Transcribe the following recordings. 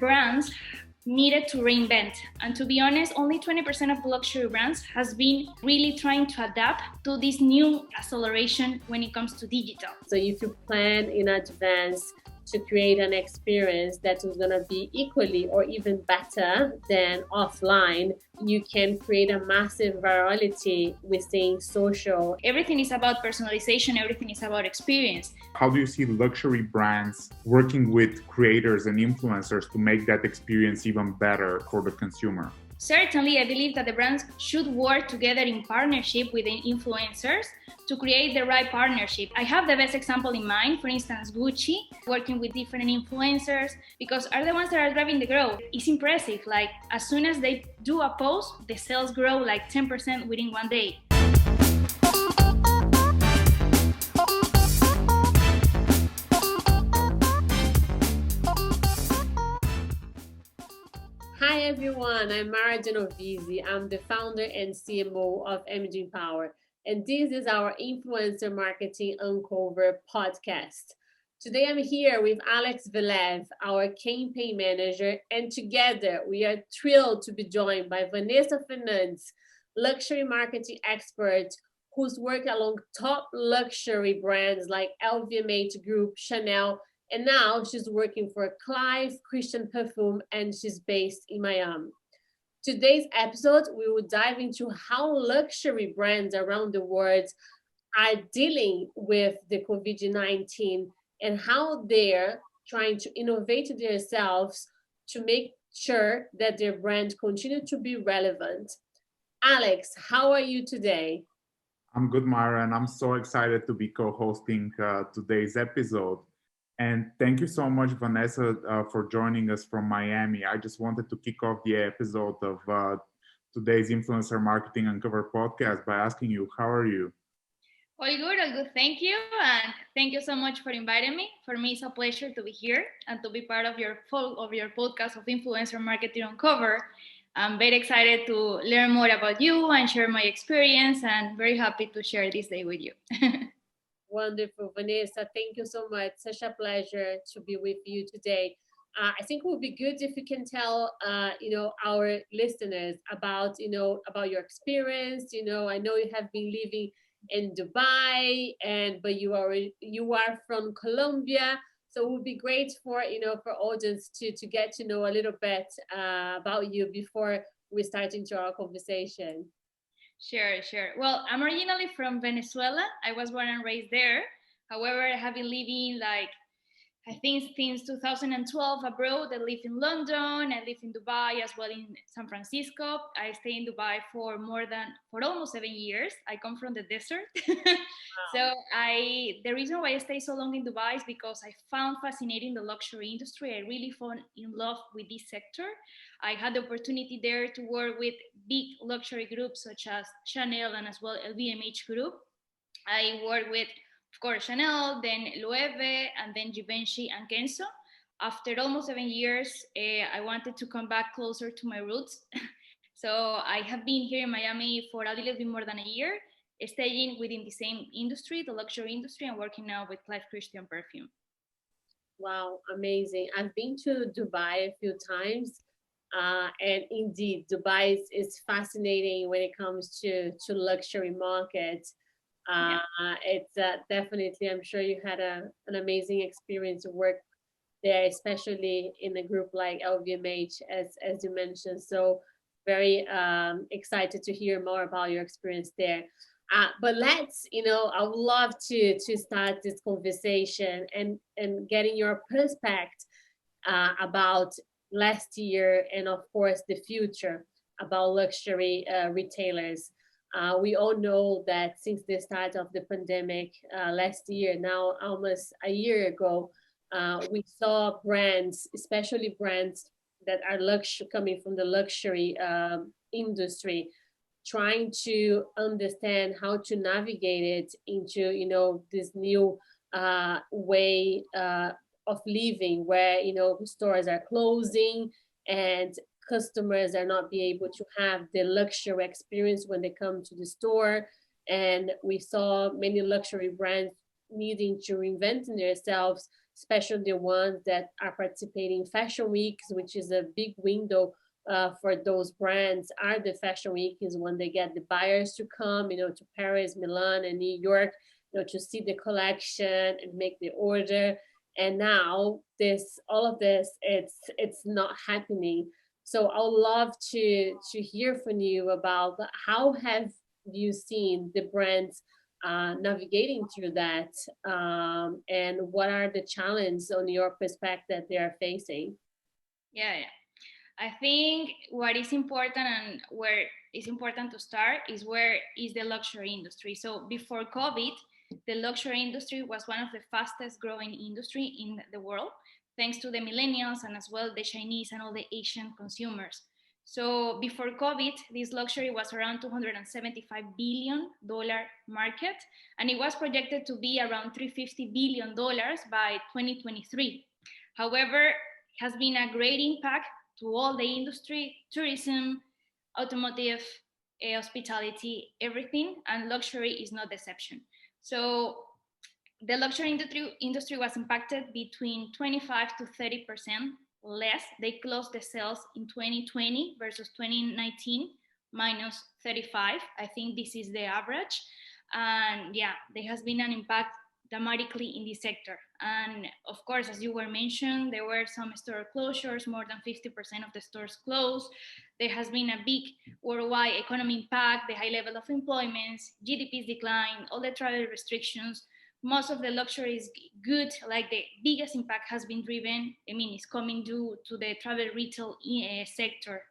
brands needed to reinvent. And to be honest, only 20% of luxury brands has been really trying to adapt to this new acceleration when it comes to digital. So if you plan in advance to create an experience that is going to be equally or even better than offline, you can create a massive virality within social. Everything is about personalization, everything is about experience. How do you see luxury brands working with creators and influencers to make that experience even better for the consumer? Certainly, I believe that the brands should work together in partnership with the influencers to create the right partnership. I have the best example in mind, for instance, Gucci, working with different influencers, because are the ones that are driving the growth. It's impressive, like as soon as they do a post, the sales grow like 10% within one day. Hi everyone, I'm Mara Genovese. I'm the founder and CMO of MG Power, and this is our Influencer Marketing Uncover podcast. Today I'm here with Alex Velev, our campaign manager, and together we are thrilled to be joined by Vanessa Fernandes, luxury marketing expert who's worked along top luxury brands like LVMH Group, Chanel, and now she's working for Clive Christian Perfumes, and she's based in Miami. Today's episode, we will dive into how luxury brands around the world are dealing with the COVID-19 and how they're trying to innovate themselves to make sure that their brand continue to be relevant. Alex, how are you today? I'm good, Mara, and I'm so excited to be co-hosting today's episode. And thank you so much, Vanessa, for joining us from Miami. I just wanted to kick off the episode of today's Influencer Marketing Uncover podcast by asking you, how are you? All good. Thank you. And thank you so much for inviting me. For me, it's a pleasure to be here and to be part of your podcast of Influencer Marketing Uncover. I'm very excited to learn more about you and share my experience, and very happy to share this day with you. Wonderful, Vanessa. Thank you so much. Such a pleasure to be with you today. I think it would be good if you can tell, our listeners about your experience. I know you have been living in Dubai, but you are from Colombia. So it would be great for audience to get to know a little bit about you before we start into our conversation. Sure. Well, I'm originally from Venezuela. I was born and raised there. However, I have been living I think since 2012 abroad. I live in London. I live in Dubai as well, in San Francisco. I stay in Dubai for almost 7 years. I come from the desert. So the reason why I stay so long in Dubai is because I found fascinating the luxury industry. I really fell in love with this sector. I had the opportunity there to work with big luxury groups such as Chanel and as well LVMH Group. I worked with, of course, Chanel, then Loewe, and then Givenchy and Kenzo. After almost 7 years, I wanted to come back closer to my roots. So I have been here in Miami for a little bit more than a year, staying within the same industry, the luxury industry, and working now with Clive Christian Perfumes. Wow, amazing. I've been to Dubai a few times. And indeed, Dubai is fascinating when it comes to luxury markets. It's definitely, I'm sure you had an amazing experience to work there, especially in a group like LVMH, as you mentioned. So very excited to hear more about your experience there. But let's, I would love to start this conversation and getting your perspective about last year and of course the future about luxury retailers. We all know that since the start of the pandemic last year, now almost a year ago, we saw brands, especially brands that are coming from the luxury industry, trying to understand how to navigate it into this new way of living, where stores are closing and customers are not be able to have the luxury experience when they come to the store. And we saw many luxury brands needing to reinvent themselves especially the ones that are participating in fashion weeks, which is a big window for those brands. Are the fashion week is when they get the buyers to come, to Paris, Milan, and New York, to see the collection and make the order. And now all of this, it's not happening. So I would love to hear from you about how have you seen the brands navigating through that, and what are the challenges on your perspective that they are facing? Yeah. I think what is important and where it's important to start is where is the luxury industry. So before COVID, the luxury industry was one of the fastest growing industry in the world, thanks to the millennials and as well the Chinese and all the Asian consumers. So before COVID, this luxury was around $275 billion market, and it was projected to be around $350 billion by 2023. However, it has been a great impact to all the industry, tourism, automotive, hospitality, everything, and luxury is no exception. So the luxury industry was impacted between 25 to 30% less. They closed the sales in 2020 versus 2019, minus 35. I think this is the average. And yeah, there has been an impact dramatically in this sector. And of course, as you were mentioned, there were some store closures, more than 50% of the stores closed. There has been a big worldwide economic impact, the high level of employment, GDP's decline, all the travel restrictions. Most of the luxury is good, like the biggest impact has been driven, it's coming due to the travel retail sector.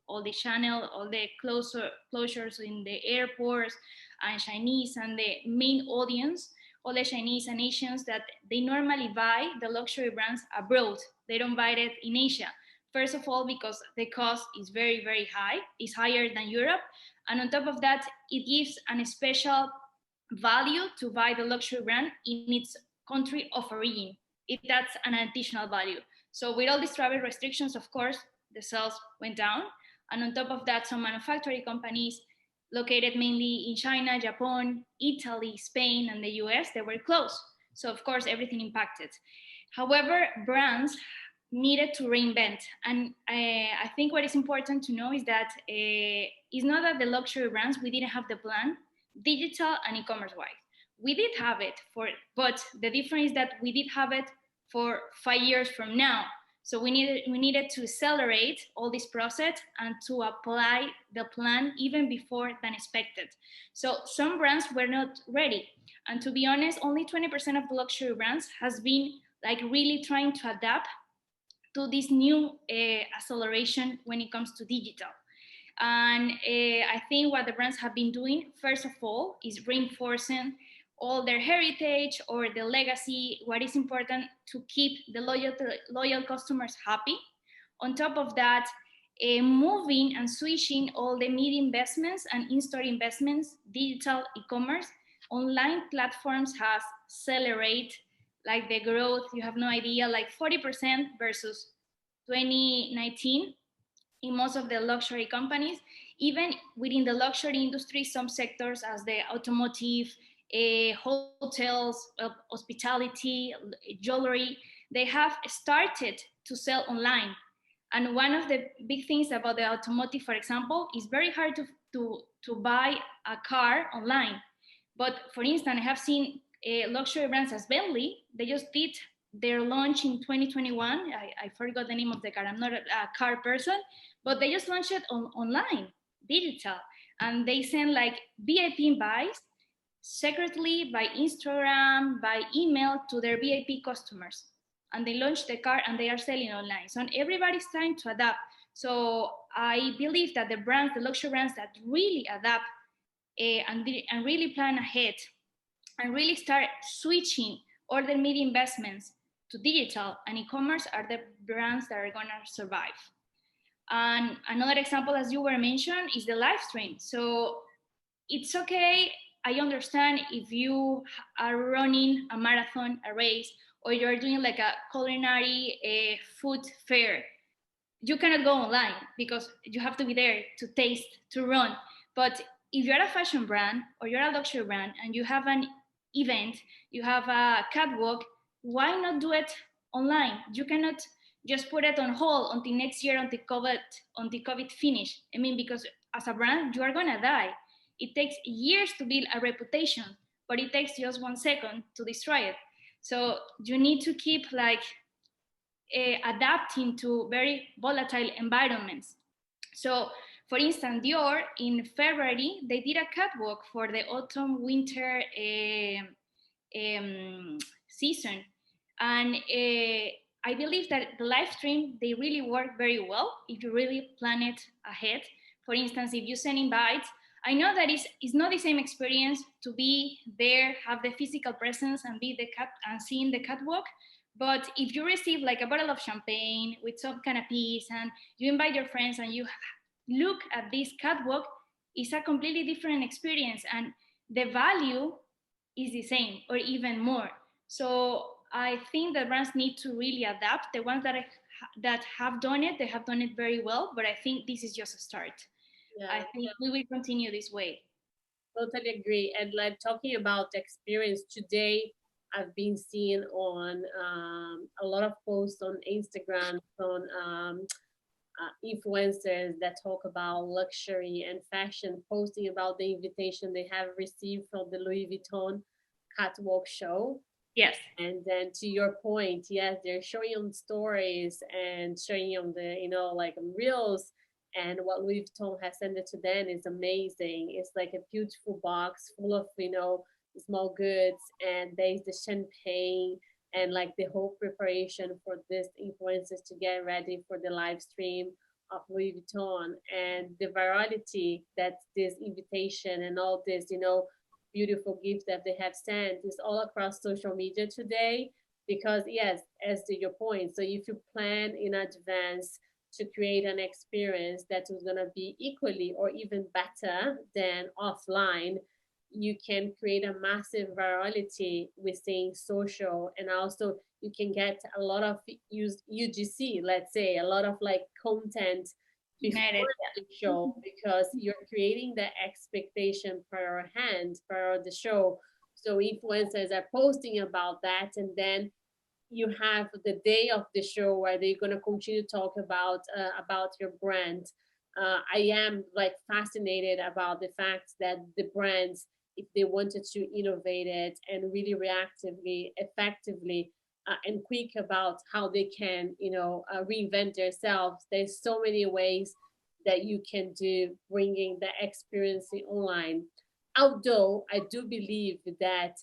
All the channel, all the closures in the airports, and Chinese and the main audience, all the Chinese and Asians that they normally buy the luxury brands abroad. They don't buy it in Asia. First of all, because the cost is very, very high. It's higher than Europe. And on top of that, it gives a special value to buy the luxury brand in its country of origin. That's an additional value. So with all these travel restrictions, of course, the sales went down. And on top of that, some manufacturing companies located mainly in China, Japan, Italy, Spain, and the US, they were closed. So of course, everything impacted. However, brands needed to reinvent. And I think what is important to know is that it's not that the luxury brands, we didn't have the plan, digital and e-commerce wise. We did have it but the difference is that we did have it for 5 years from now. So we needed to accelerate all this process and to apply the plan even before than expected. So some brands were not ready. And to be honest, only 20% of the luxury brands has been like really trying to adapt to this new acceleration when it comes to digital. And I think what the brands have been doing, first of all, is reinforcing all their heritage or the legacy, what is important to keep the loyal customers happy. On top of that, moving and switching all the media investments and in-store investments, digital e-commerce, online platforms has accelerated like the growth, you have no idea, like 40% versus 2019 in most of the luxury companies. Even within the luxury industry, some sectors as the automotive, hotels, hospitality, jewelry, they have started to sell online. And one of the big things about the automotive, for example, is very hard to buy a car online. But for instance, I have seen luxury brands as Bentley, they just did their launch in 2021. I forgot the name of the car. I'm not a car person, but they just launched it online, digital. And they send like VIP buys secretly by Instagram, by email to their VIP customers. And they launched the car and they are selling online. So everybody's trying to adapt. So I believe that the brands, the luxury brands that really adapt and really plan ahead and really start switching all their media investments to digital and e-commerce are the brands that are gonna survive. And another example, as you were mentioned, is the live stream. So it's okay, I understand if you are running a marathon, a race, or you're doing like a culinary food fair. You cannot go online because you have to be there to taste, to run. But if you're a fashion brand or you're a luxury brand and you have an event, you have a catwalk, why not do it online? You cannot just put it on hold until next year, until COVID finish. I mean, because as a brand, you are gonna die. It takes years to build a reputation, but it takes just 1 second to destroy it. So you need to keep like adapting to very volatile environments. So for instance, Dior in February, they did a catwalk for the autumn winter season. And I believe that the live stream, they really work very well if you really plan it ahead. For instance, if you send invites, I know that it's not the same experience to be there, have the physical presence and be the cat and seeing the catwalk. But if you receive like a bottle of champagne with some canapes and you invite your friends and you look at this catwalk, it's a completely different experience and the value is the same or even more. So I think that brands need to really adapt. The ones that have done it, they have done it very well, but I think this is just a start. Yeah, I think we will continue this way. Totally agree. And like talking about the experience today, I've been seeing on a lot of posts on Instagram on influencers that talk about luxury and fashion, posting about the invitation they have received from the Louis Vuitton catwalk show. Yes. And then to your point, yes, they're showing on stories and showing on the, like reels. And what Louis Vuitton has sent it to them is amazing. It's like a beautiful box full of, small goods, and there's the champagne and like the whole preparation for this influencers to get ready for the live stream of Louis Vuitton, and the variety that this invitation and all this, beautiful gifts that they have sent is all across social media today. Because yes, as to your point, so if you plan in advance to create an experience that is going to be equally or even better than offline, you can create a massive virality within social, and also you can get a lot of UGC, let's say, a lot of like content before the show, because you're creating the expectation per the show. So influencers are posting about that, and then you have the day of the show where they're going to continue to talk about your brand. I am like fascinated about the fact that the brands, if they wanted to innovate it and really reactively, effectively, and quick about how they can, reinvent themselves, there's so many ways that you can do bringing the experience online. Although I do believe that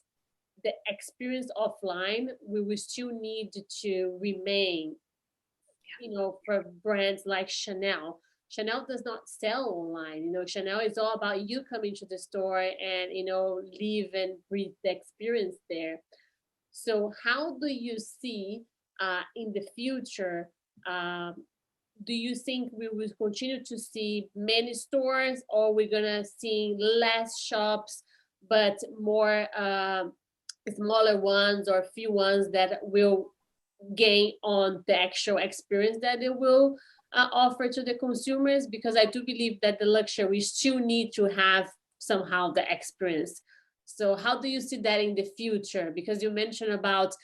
the experience offline, we will still need to remain, for brands like Chanel. Chanel does not sell online. Chanel is all about you coming to the store and, live and breathe the experience there. So how do you see in the future, do you think we will continue to see many stores, or we're going to see less shops, but more smaller ones or few ones that will gain on the actual experience that they will offer to the consumers? Because I do believe that the luxury, we still need to have somehow the experience. So how do you see that in the future? Because you mentioned about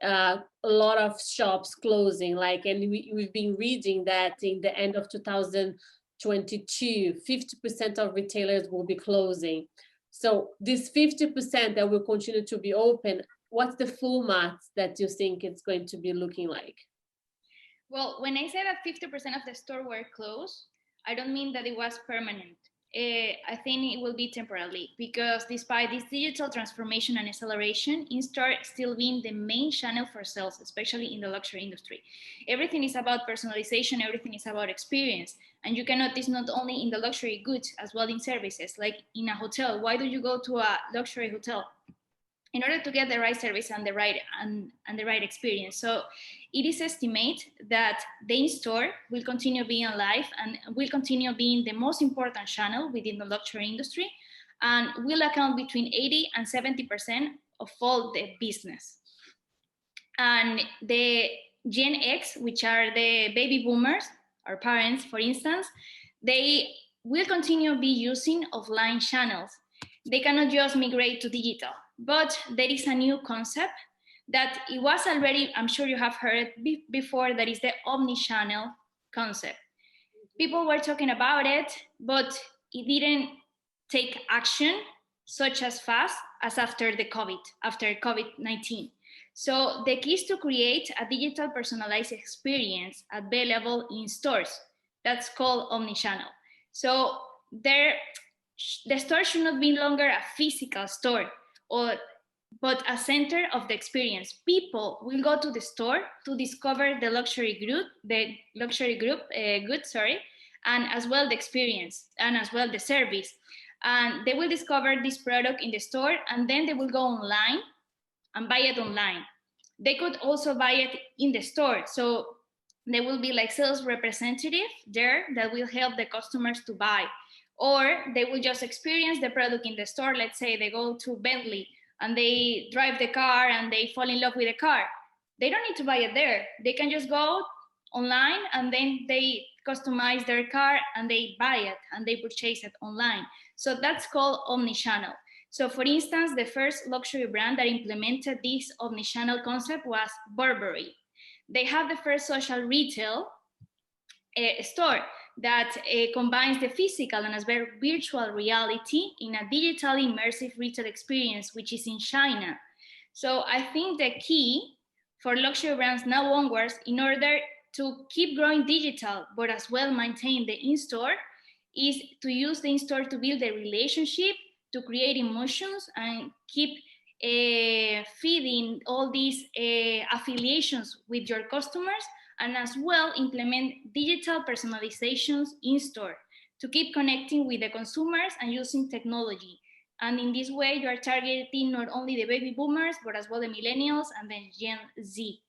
a lot of shops closing, and we've been reading that in the end of 2022, 50% of retailers will be closing. So this 50% that will continue to be open, what's the format that you think it's going to be looking like? Well, when I say that 50% of the store were closed, I don't mean that it was permanent. I think it will be temporarily, because despite this digital transformation and acceleration, in-store still being the main channel for sales, especially in the luxury industry. Everything is about personalization, everything is about experience. And you can notice not only in the luxury goods, as well in services, like in a hotel. Why do you go to a luxury hotel? In order to get the right service and the right experience. So it is estimated that the in-store will continue being alive and will continue being the most important channel within the luxury industry, and will account between 80 and 70% of all the business. And the Gen X, which are the baby boomers, our parents, for instance, they will continue be using offline channels. They cannot just migrate to digital. But there is a new concept that it was already, I'm sure you have heard before, that is the omnichannel concept. People were talking about it, but it didn't take action such as fast as after COVID-19. So the key is to create a digital personalized experience available in stores. That's called omnichannel. So the store should not be longer a physical store, but a center of the experience. People will go to the store to discover the luxury goods, and as well the experience, and as well the service. And they will discover this product in the store, and then they will go online and buy it online. They could also buy it in the store. So there will be like sales representative there that will help the customers to buy. Or they will just experience the product in the store. Let's say they go to Bentley and they drive the car and they fall in love with the car. They don't need to buy it there. They can just go online and then they customize their car and they buy it and they purchase it online. So that's called omnichannel. So for instance, the first luxury brand that implemented this omnichannel concept was Burberry. They have the first social retail store that combines the physical and as well virtual reality in a digital immersive retail experience, which is in China. So I think the key for luxury brands now onwards, in order to keep growing digital, but as well maintain the in-store, is to use the in-store to build a relationship, to create emotions, and keep feeding all these affiliations with your customers, and as well implement digital personalizations in-store to keep connecting with the consumers and using technology. And in this way, you are targeting not only the baby boomers, but as well the millennials and the Gen Z.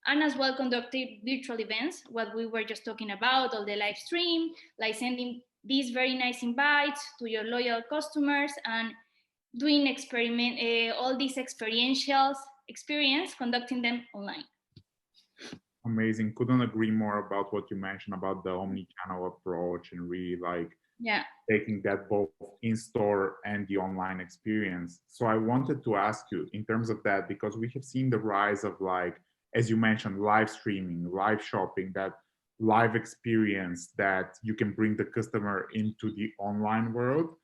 And as well conducting virtual events, what we were just talking about, all the live stream, like sending these very nice invites to your loyal customers and doing all these experience, conducting them online. Amazing. Couldn't agree more about what you mentioned about the omni-channel approach and really like taking that both in-store and the online experience. So I wanted to ask you in terms of that, because we have seen the rise of, like, as you mentioned, live streaming, live shopping, that live experience that you can bring the customer into the online world.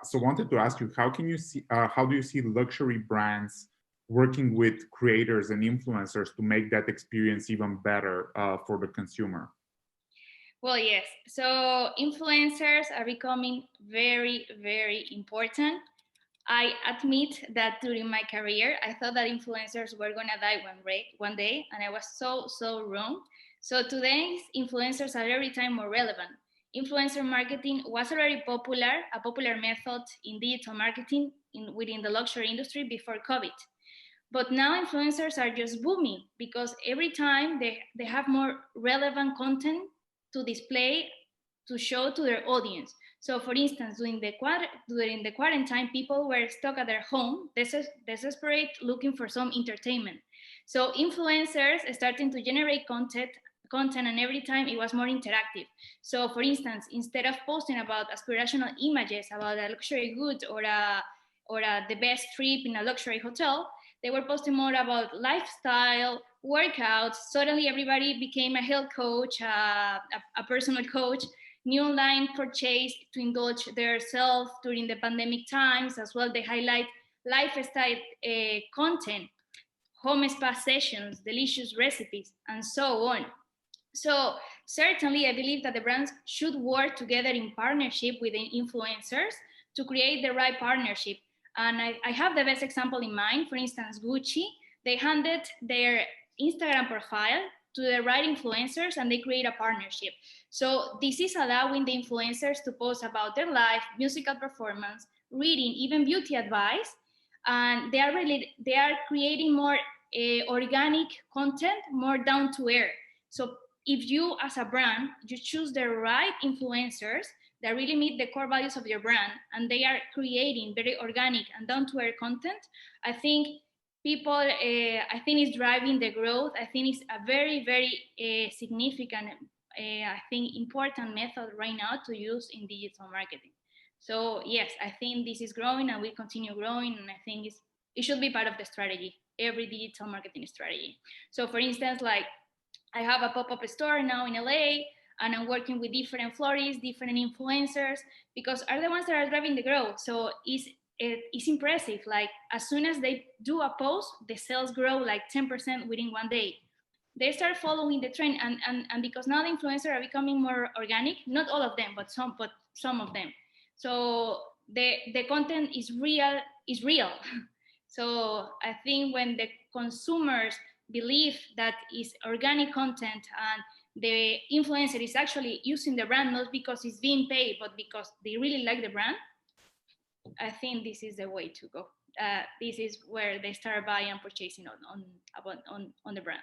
So wanted to ask you, how do you see luxury brands working with creators and influencers to make that experience even better for the consumer? Well, yes. So influencers are becoming very, very important. I admit that during my career, I thought that influencers were going to die one day, and I was so wrong. So today's influencers are every time more relevant. Influencer marketing was already a popular method in digital marketing within the luxury industry before COVID. But now influencers are just booming because every time they have more relevant content to display, to show to their audience. So for instance, during the quarantine, people were stuck at their home, desperate, looking for some entertainment. So influencers starting to generate content, and every time it was more interactive. So for instance, instead of posting about aspirational images about a luxury good or the best trip in a luxury hotel, they were posting more about lifestyle, workouts. Suddenly everybody became a health coach, a personal coach, new online purchase to indulge themselves during the pandemic times. As well, they highlight lifestyle content, home spa sessions, delicious recipes, and so on. So certainly I believe that the brands should work together in partnership with the influencers to create the right partnership. And I have the best example in mind. For instance, Gucci, they handed their Instagram profile to the right influencers and they create a partnership. So this is allowing the influencers to post about their life, musical performance, reading, even beauty advice. And they are creating more organic content, more down to earth. So if you as a brand, you choose the right influencers that really meet the core values of your brand and they are creating very organic and down to earth content, I think I think it's driving the growth. I think it's a very, very significant, I think important method right now to use in digital marketing. So yes, I think this is growing and will continue growing, and I think it should be part of the strategy. every digital marketing strategy. So for instance, like I have a pop-up store now in LA, and I'm working with different florists, different influencers, because are the ones that are driving the growth. So it's impressive. Like as soon as they do a post, the sales grow like 10% within one day. They start following the trend, and because now the influencers are becoming more organic, not all of them, but some of them. So the content is real. So I think when the consumers believe that is organic content and the influencer is actually using the brand not because it's being paid but because they really like the brand, I think this is the way to go. This is where they start buying and purchasing on the brand.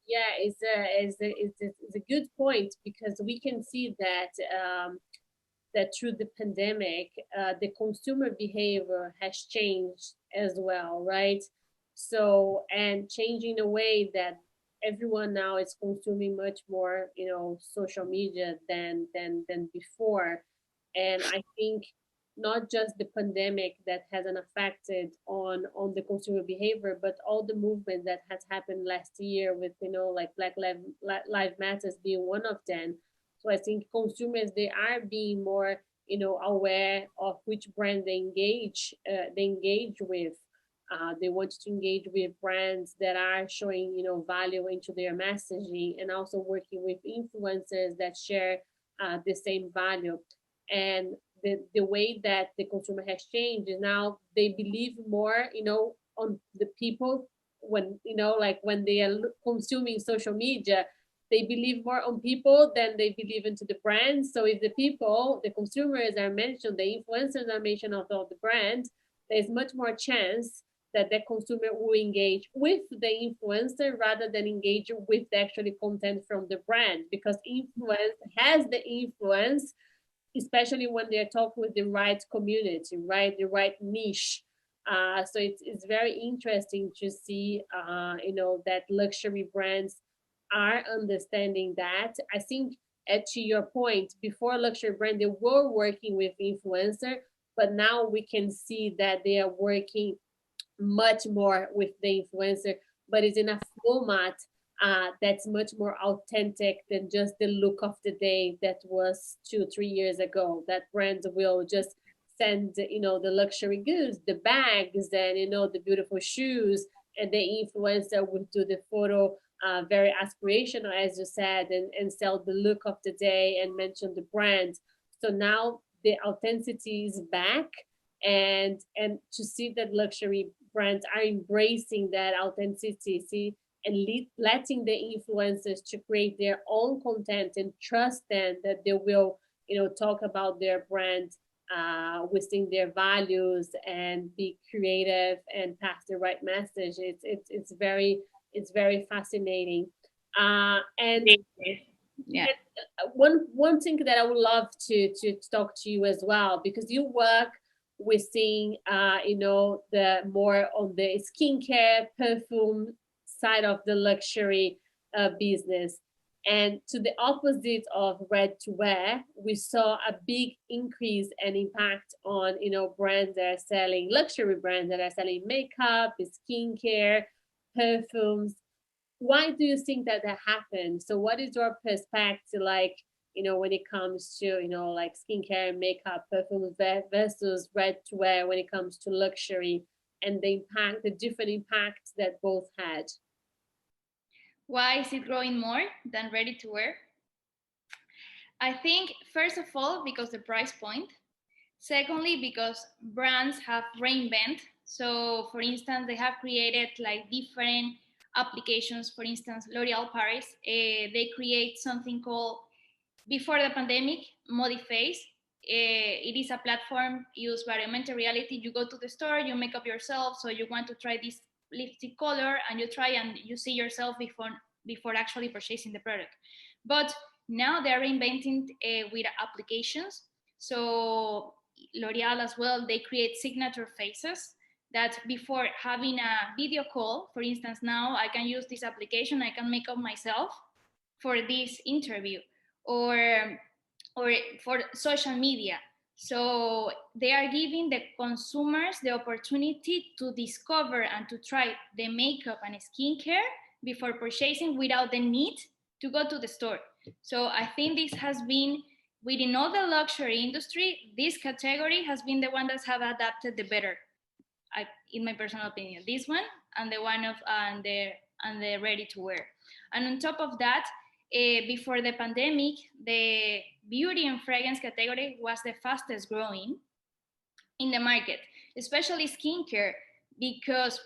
Yeah, it's a good point, because we can see that that through the pandemic, the consumer behavior has changed as well, right? So, and changing the way that everyone now is consuming much more, social media than before. And I think not just the pandemic that has an affected on the consumer behavior, but all the movement that has happened last year with, like Black Lives Matters being one of them. So I think consumers, they are being more, aware of which brand they engage with. They want to engage with brands that are showing, value into their messaging, and also working with influencers that share the same value. And the way that the consumer has changed is now they believe more, on the people when, like when they are consuming social media, they believe more on people than they believe into the brand. So if the people, the consumers are mentioned, the influencers are mentioned of all the brands, there's much more chance that the consumer will engage with the influencer rather than engage with the actually content from the brand, because influence has the influence, especially when they're talking with the right community, right, the right niche. So it's very interesting to see, that luxury brands are understanding that. I think, to your point, before luxury brand, they were working with influencer, but now we can see that they are working much more with the influencer, but it's in a format that's much more authentic than just the look of the day that was 2-3 years ago. That brands will just send, the luxury goods, the bags, and the beautiful shoes, and the influencer will do the photo, very aspirational, as you said, and sell the look of the day and mention the brand. So now the authenticity is back, and to see that luxury brands are embracing that authenticity and letting the influencers to create their own content and trust them that they will, talk about their brand within their values and be creative and pass the right message. It's very fascinating. And yeah, one thing that I would love to talk to you as well, because you work within the more on the skincare perfume side of the luxury business. And to the opposite of ready to wear, we saw a big increase and impact on brands that are selling, luxury brands that are selling makeup, skincare, perfumes. Why do you think that happened? So what is your perspective like, when it comes to, like skincare, makeup, perfumes versus ready to wear when it comes to luxury, and the different impacts that both had? Why is it growing more than ready to wear? I think, first of all, because the price point. Secondly, because brands have reinvented. So, for instance, they have created like different applications. For instance, L'Oréal Paris, they create something called, before the pandemic, Modiface. It is a platform used by augmented reality. You go to the store, you make up yourself. So you want to try this lipstick color, and you try and you see yourself before actually purchasing the product. But now they're reinventing with applications. So L'Oreal as well, they create signature faces that before having a video call, for instance, now I can use this application, I can make up myself for this interview, or for social media. So they are giving the consumers the opportunity to discover and to try the makeup and skincare before purchasing without the need to go to the store. So I think this has been, within all the luxury industry, this category has been the one that have adapted the better, in my personal opinion. This one and the one of and the ready to wear. And on top of that, before the pandemic, the beauty and fragrance category was the fastest growing in the market, especially skincare, because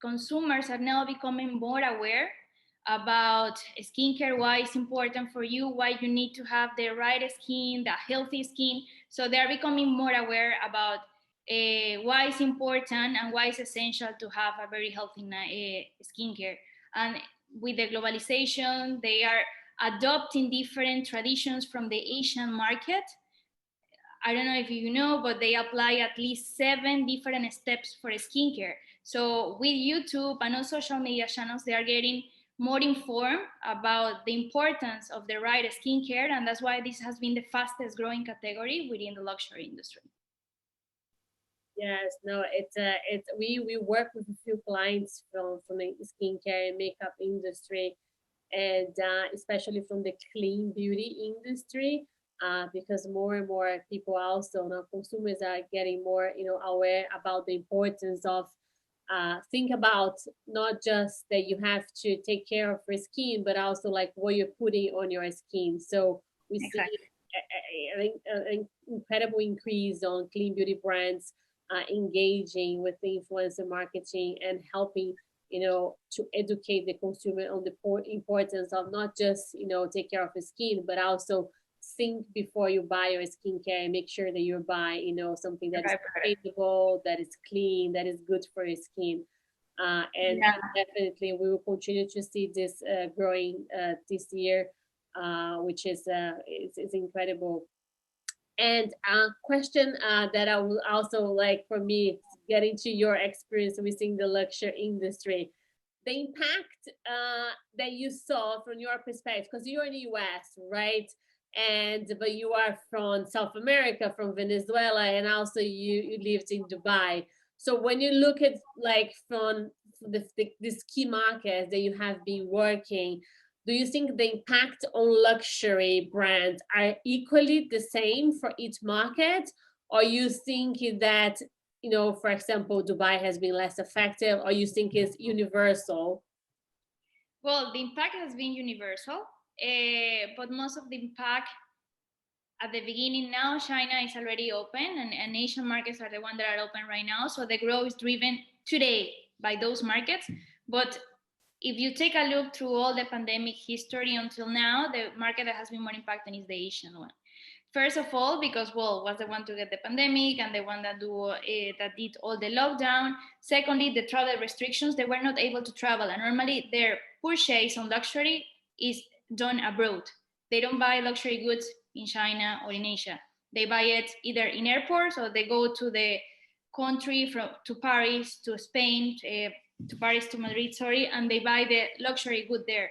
consumers are now becoming more aware about skincare, why it's important for you, why you need to have the right skin, the healthy skin. So they're becoming more aware about why it's important and why it's essential to have a very healthy skincare. And with the globalization, they are adopting different traditions from the Asian market. I don't know if you know, but they apply at least 7 different steps for skincare. So with YouTube and all social media channels, they are getting more informed about the importance of the right skincare, and that's why this has been the fastest growing category within the luxury industry. Yes, no, we work with a few clients from the skincare and makeup industry, and especially from the clean beauty industry, because more and more people also now consumers are getting more aware about the importance of think about not just that you have to take care of your skin, but also like what you're putting on your skin. So we Exactly. see an incredible increase on clean beauty brands engaging with the influencer marketing and helping to educate the consumer on the importance of not just take care of the skin, but also think before you buy your skincare and make sure that you buy something that is sustainable, that is clean, that is good for your skin. And definitely we will continue to see this growing this year, which is incredible. And a question that I would also like for me, getting to your experience within the luxury industry, the impact that you saw from your perspective, because you're in the US, right? But you are from South America, from Venezuela, and also you lived in Dubai. So when you look at like from this key markets that you have been working, do you think the impact on luxury brands are equally the same for each market, or you think that for example, Dubai has been less effective, or you think it's universal? Well, the impact has been universal, but most of the impact at the beginning, now China is already open, and Asian markets are the ones that are open right now. So the growth is driven today by those markets. But if you take a look through all the pandemic history until now, the market that has been more impacted is the Asian one. First of all, because was the one to get the pandemic and the one that did all the lockdown. Secondly, the travel restrictions, they were not able to travel, and normally their purchase on luxury is done abroad. They don't buy luxury goods in China or in Asia. They buy it either in airports, or they go to the country to Paris, to Spain, to Paris, to Madrid, and they buy the luxury good there.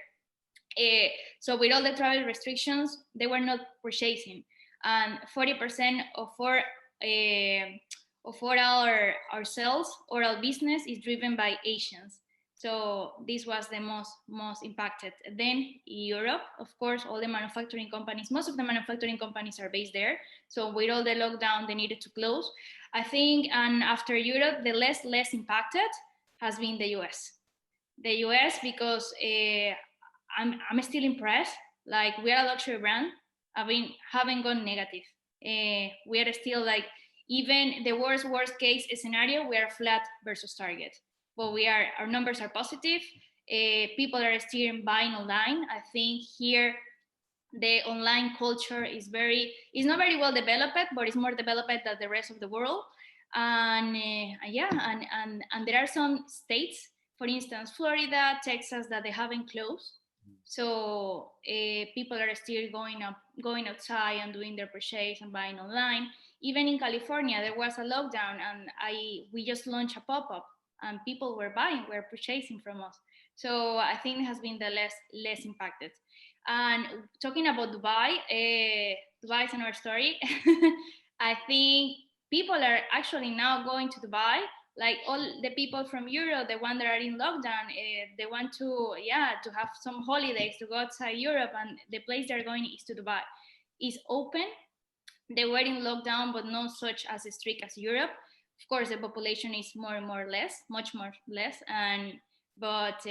So with all the travel restrictions, they were not purchasing. And 40% of our sales or our business is driven by Asians. So this was the most impacted. Then Europe, of course, all the manufacturing companies, most of the manufacturing companies are based there. So with all the lockdown, they needed to close. I think, and after Europe, the less impacted has been the US. The US, because I'm still impressed. Like, we are a luxury brand. Haven't gone negative. We are still like, even the worst case scenario, we are flat versus target. But our numbers are positive. People are still buying online. I think here the online culture is not very well developed, but it's more developed than the rest of the world. And there are some states, for instance, Florida, Texas, that they haven't closed. So people are still going outside and doing their purchase and buying online. Even in California, there was a lockdown, and we just launched a pop-up, and people were purchasing from us. So I think it has been the less impacted. And talking about Dubai, Dubai is another story. I think people are actually now going to Dubai. Like all the people from Europe, the ones that are in lockdown, they want to, yeah, to have some holidays, to go outside Europe, and the place they're going is to Dubai. It's open. They were in lockdown, but not such as strict as Europe. Of course, the population is more and more less, much more less, and but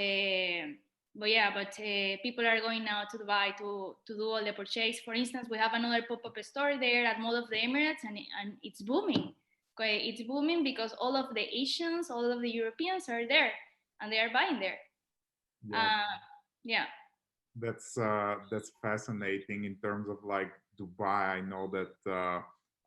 people are going now to Dubai to do all the purchase. For instance, we have another pop-up store there at Mall of the Emirates, and it's booming. Okay, it's booming because all of the Asians, all of the Europeans are there, and they are buying there. Yeah. Yeah. That's fascinating in terms of like Dubai. I know that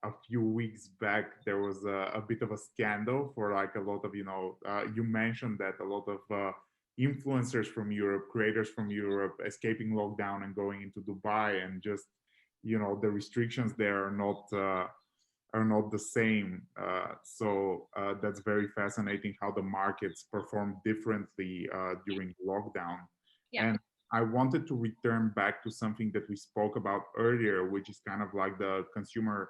a few weeks back there was a bit of a scandal for like a lot of, you mentioned that a lot of influencers from Europe, creators from Europe, escaping lockdown and going into Dubai, and just the restrictions there are not the same. So that's very fascinating how the markets perform differently during lockdown. Yeah. And I wanted to return back to something that we spoke about earlier, which is kind of like the consumer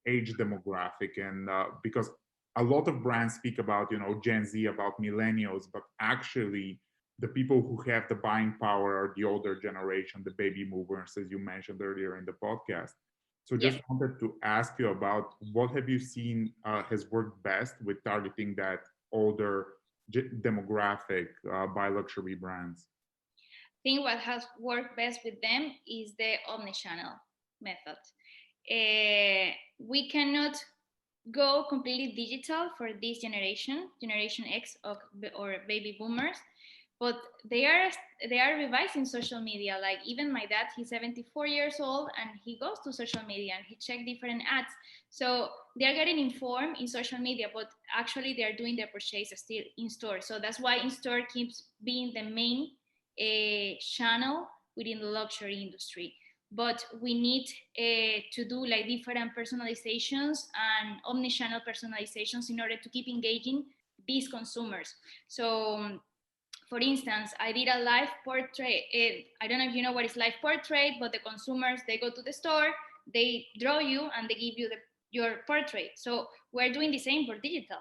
age demographic. And because a lot of brands speak about, Gen Z, about millennials, but actually the people who have the buying power are the older generation, the baby movers, as you mentioned earlier in the podcast. So just wanted to ask you about what have you seen has worked best with targeting that older demographic by luxury brands? I think what has worked best with them is the omnichannel method. We cannot go completely digital for this generation X or baby boomers, but they are revising social media. Like even my dad, he's 74 years old, and he goes to social media and he checks different ads. So they are getting informed in social media, but actually they are doing their purchases still in store. So that's why in store keeps being the main channel within the luxury industry. But we need to do like different personalizations and omni-channel personalizations in order to keep engaging these consumers. So for instance, I did a live portrait. I don't know if you know what is live portrait, but the consumers, they go to the store, they draw you, and they give you your portrait. So we're doing the same for digital.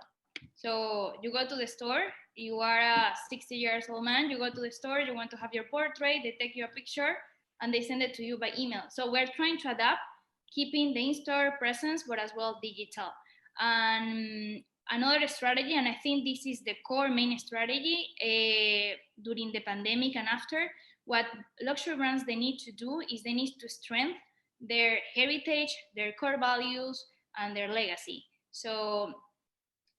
So you go to the store, you are a 60 years old man, you go to the store, you want to have your portrait, they take you a picture, and they send it to you by email. So we're trying to adapt, keeping the in-store presence, but as well digital. And another strategy, and I think this is the core main strategy during the pandemic and after, what luxury brands they need to do is they need to strengthen their heritage, their core values, and their legacy. So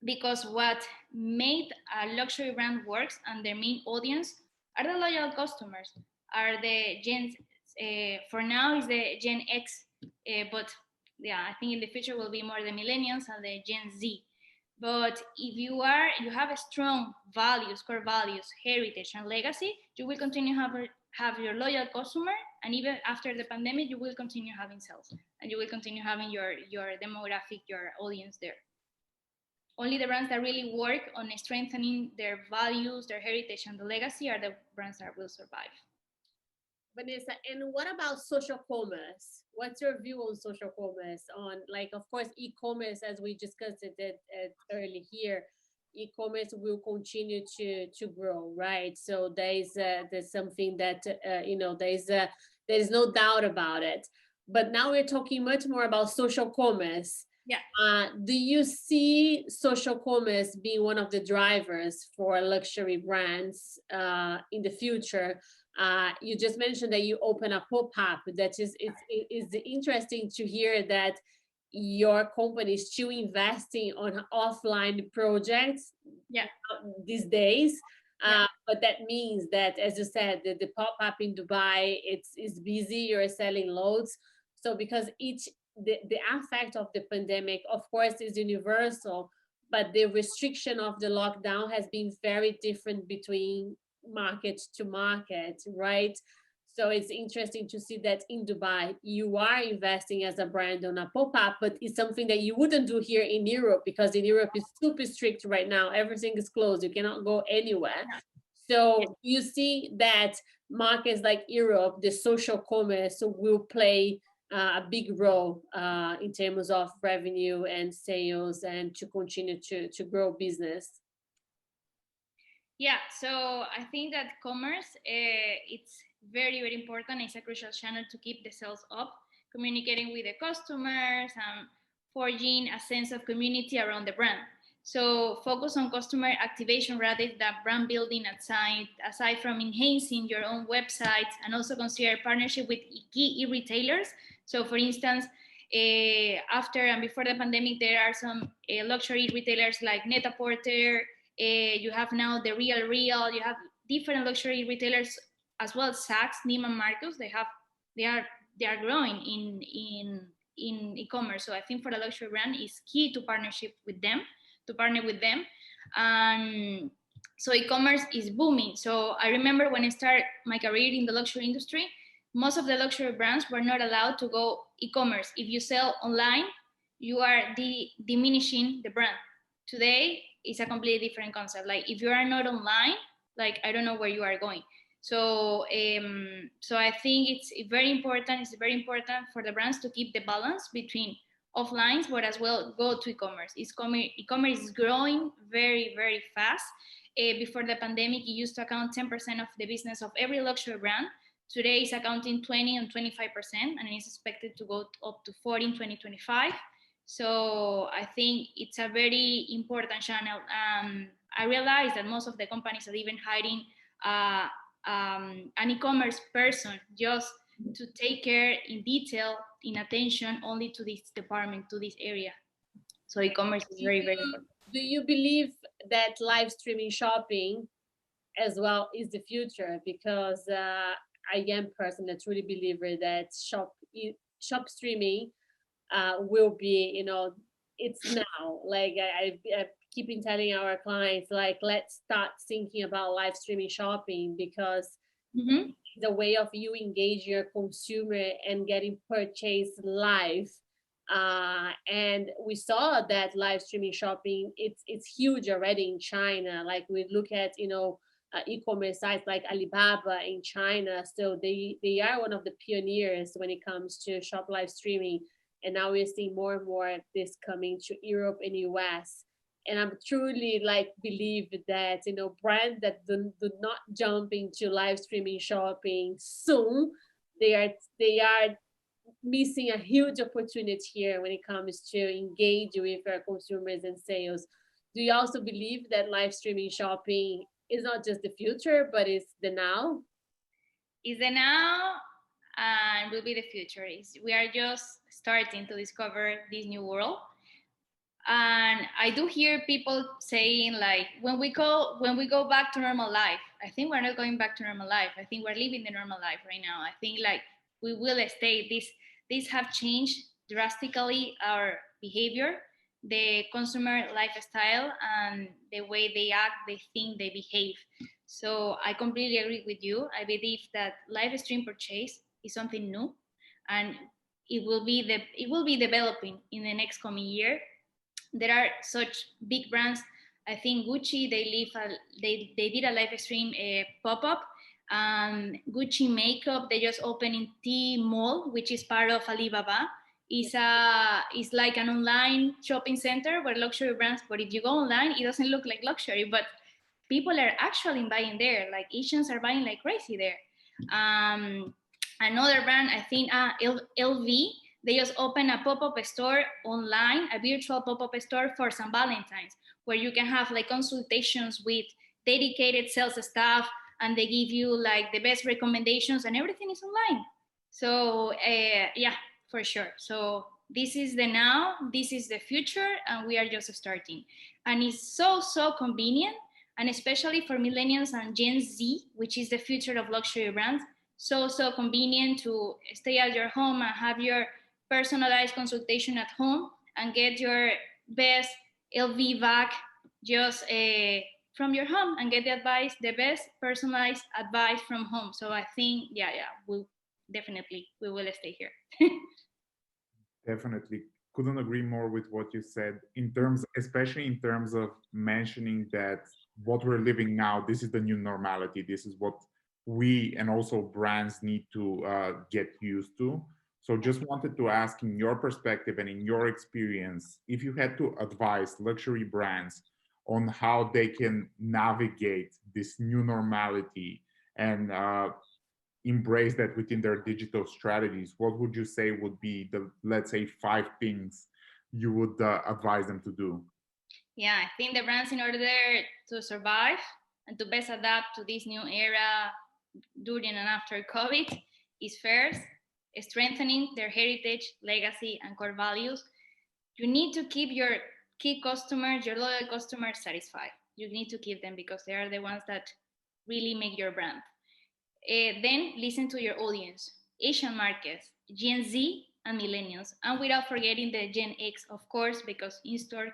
because what made a luxury brand works and their main audience are the loyal customers, are the Gen, for now is the Gen X, but yeah, I think in the future will be more the millennials and the Gen Z. But if you have a strong values, core values, heritage, and legacy, you will continue have your loyal customer, and even after the pandemic, you will continue having sales, and you will continue having your demographic, your audience there. Only the brands that really work on strengthening their values, their heritage, and the legacy are the brands that will survive. Vanessa, and what about social commerce? What's your view on social commerce? On, like, of course, e-commerce, as we discussed it early here, e-commerce will continue to grow, right? So there's something that there is no doubt about it. But now we're talking much more about social commerce. Yeah. Do you see social commerce being one of the drivers for luxury brands in the future? You just mentioned that you open a pop-up. That is, it's interesting to hear that your company is still investing on offline projects these days. But that means that, as you said, the pop-up in Dubai, it's busy, you're selling loads. So because the effect of the pandemic, of course, is universal, but the restriction of the lockdown has been very different between market to market, right? So it's interesting to see that in Dubai, you are investing as a brand on a pop-up, but it's something that you wouldn't do here in Europe, because in Europe it's super strict right now. Everything is closed. You cannot go anywhere. So you see that markets like Europe, the social commerce will play a big role in terms of revenue and sales, and to continue to grow business? Yeah, so I think that commerce, it's very, very important. It's a crucial channel to keep the sales up, communicating with the customers and forging a sense of community around the brand. So focus on customer activation rather than brand building aside from enhancing your own websites, and also consider partnership with key retailers. So for instance, after and before the pandemic, there are some luxury retailers like Net-a-Porter. You have now the Real. You have different luxury retailers as well. Saks, Neiman Marcus. They are growing in e-commerce. So I think for the luxury brand, it's key to partner with them. So e-commerce is booming. So I remember when I started my career in the luxury industry, most of the luxury brands were not allowed to go e-commerce. If you sell online, you are diminishing the brand. Today, it's a completely different concept. Like if you are not online, like I don't know where you are going. So I think it's very important. It's very important for the brands to keep the balance between offline, but as well go to e-commerce. E-commerce is growing very, very fast. Before the pandemic, it used to account 10% of the business of every luxury brand. Today, it's accounting 20 and 25%, and it's expected to go up to 40 in 2025. So I think it's a very important channel. I realized that most of the companies are even hiring an e-commerce person just to take care in detail, in attention only to this department, to this area. So e-commerce is very, very important. Do you believe that live streaming shopping as well is the future? Because I am personally a truly believer that shop streaming will be, it's now. Like I keep telling our clients, like, let's start thinking about live streaming shopping, because the way of you engage your consumer and getting purchase live. And we saw that live streaming shopping, it's huge already in China. Like we look at, e-commerce sites like Alibaba in China. So they are one of the pioneers when it comes to shop live streaming. And now we're seeing more and more this coming to Europe and US. And I'm truly believe that, brands that do not jump into live streaming shopping soon, they are missing a huge opportunity here when it comes to engage with our consumers and sales. Do you also believe that live streaming shopping is not just the future, but it's the now? Is the now and will be the future. We are just starting to discover this new world. And I do hear people saying, like, when we go back to normal life, I think we're not going back to normal life. I think we're living the normal life right now. I think we will stay. These have changed drastically our behavior, the consumer lifestyle, and the way they act, they think, they behave. So I completely agree with you. I believe that live stream purchase is something new, and it will be developing in the next coming year. There are such big brands. I think Gucci, they did a live stream pop-up. Gucci makeup, they just opened in T Mall, which is part of Alibaba. It's like an online shopping center where luxury brands, but if you go online, it doesn't look like luxury, but people are actually buying there. Like Asians are buying like crazy there. Another brand, I think, LV, they just opened a pop-up store online, a virtual pop-up store for St. Valentine's, where you can have like consultations with dedicated sales staff, and they give you like the best recommendations, and everything is online. So yeah, for sure. So this is the now, this is the future, and we are just starting. And it's so convenient, and especially for millennials and Gen Z, which is the future of luxury brands, so convenient to stay at your home and have your personalized consultation at home and get your best LV bag just from your home and get the best personalized advice from home. So I think, we will stay here. Definitely. Couldn't agree more with what you said, especially in terms of mentioning that what we're living now, this is the new normality. This is what we and also brands need to get used to. So just wanted to ask, in your perspective and in your experience, if you had to advise luxury brands on how they can navigate this new normality and embrace that within their digital strategies, what would you say would be the, let's say, 5 things you would advise them to do? Yeah, I think the brands, in order to survive and to best adapt to this new era during and after COVID, is first strengthening their heritage, legacy, and core values. You need to keep your key customers, your loyal customers, satisfied. You need to keep them because they are the ones that really make your brand. Then listen to your audience, Asian markets, Gen Z, and millennials, and without forgetting the Gen X, of course, because in-store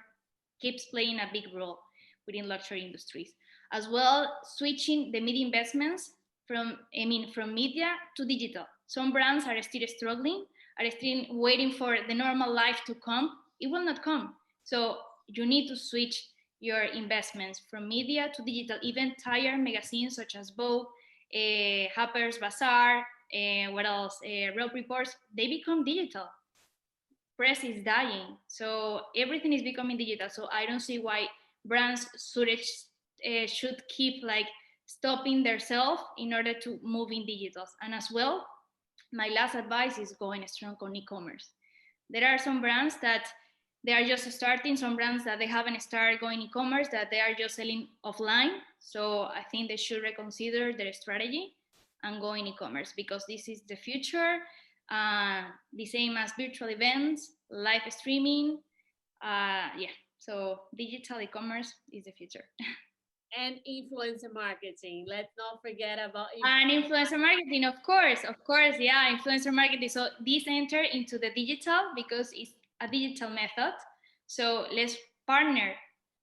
keeps playing a big role within luxury industries. As well, switching the media investments from media to digital. Some brands are still struggling, are still waiting for the normal life to come. It will not come. So you need to switch your investments from media to digital. Even tire magazines such as Vogue, Harper's Bazaar, what else? Road Reports, they become digital. Press is dying, so everything is becoming digital. So I don't see why brands should keep like stopping themselves in order to move in digitals. And as well, my last advice is going strong on e-commerce. There are some brands that they are just starting, some brands that they haven't started going e-commerce, that they are just selling offline. So I think they should reconsider their strategy and go in e-commerce, because this is the future. The same as virtual events, live streaming. Yeah, so digital e-commerce is the future. And influencer marketing. Let's not forget about and influencer marketing, of course, yeah, influencer marketing. So this enter into the digital because it's a digital method. So let's partner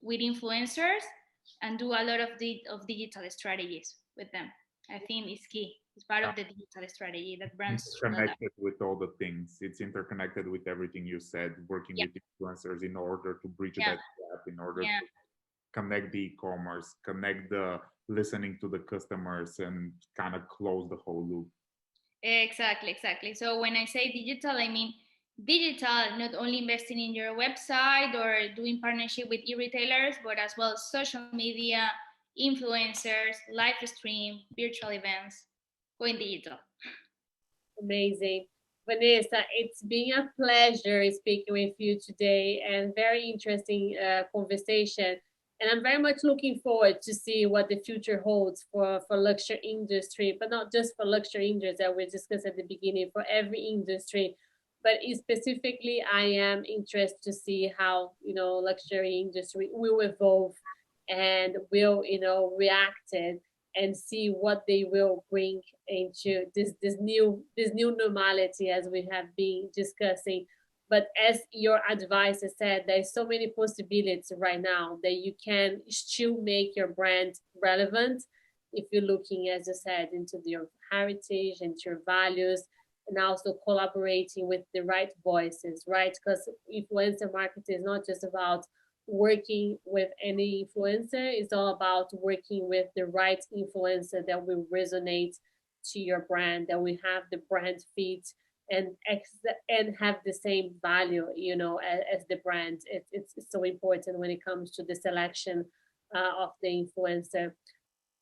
with influencers and do a lot of digital strategies with them. I think it's key. It's part of the digital strategy that brands should adapt. Connected with all the things. It's interconnected with everything you said, working with influencers in order to bridge that gap, in order to connect the e-commerce, connect the listening to the customers, and kind of close the whole loop. Exactly. So when I say digital, I mean digital, not only investing in your website or doing partnership with e-retailers, but as well social media, influencers, live stream, virtual events, going digital. Amazing. Vanessa, it's been a pleasure speaking with you today, and very interesting conversation. And I'm very much looking forward to see what the future holds for luxury industry, but not just for luxury industry that we discussed at the beginning, for every industry. But specifically, I am interested to see how, luxury industry will evolve and will, react and see what they will bring into this new normality, as we have been discussing. But as your advisor said, there's so many possibilities right now that you can still make your brand relevant if you're looking, as you said, into your heritage, into your values, and also collaborating with the right voices, right? Because influencer marketing is not just about working with any influencer. It's all about working with the right influencer that will resonate to your brand, that will have the brand fit and have the same value, as the brand. It's so important when it comes to the selection of the influencer.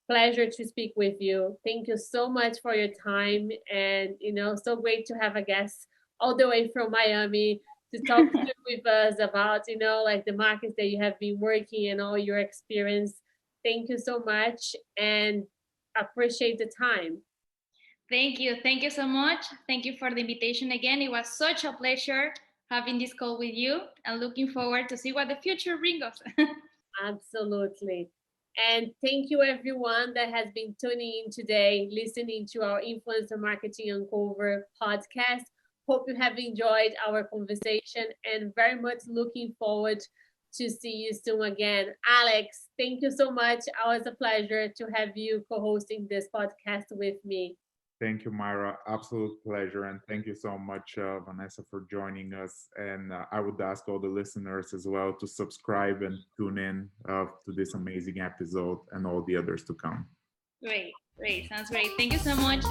Pleasure to speak with you. Thank you so much for your time, and so great to have a guest all the way from Miami to talk with us about like the markets that you have been working and all your experience. Thank you so much, and appreciate the time. Thank you so much. Thank you for the invitation again. It was such a pleasure having this call with you, and looking forward to see what the future brings us. Absolutely. And thank you everyone that has been tuning in today, listening to our Influencer Marketing Uncover podcast. Hope you have enjoyed our conversation, and very much looking forward to see you soon again. Alex, thank you so much. Always a pleasure to have you co-hosting this podcast with me. Thank you, Myra. Absolute pleasure. And thank you so much, Vanessa, for joining us. And I would ask all the listeners as well to subscribe and tune in to this amazing episode and all the others to come. Great, great. Sounds great. Thank you so much.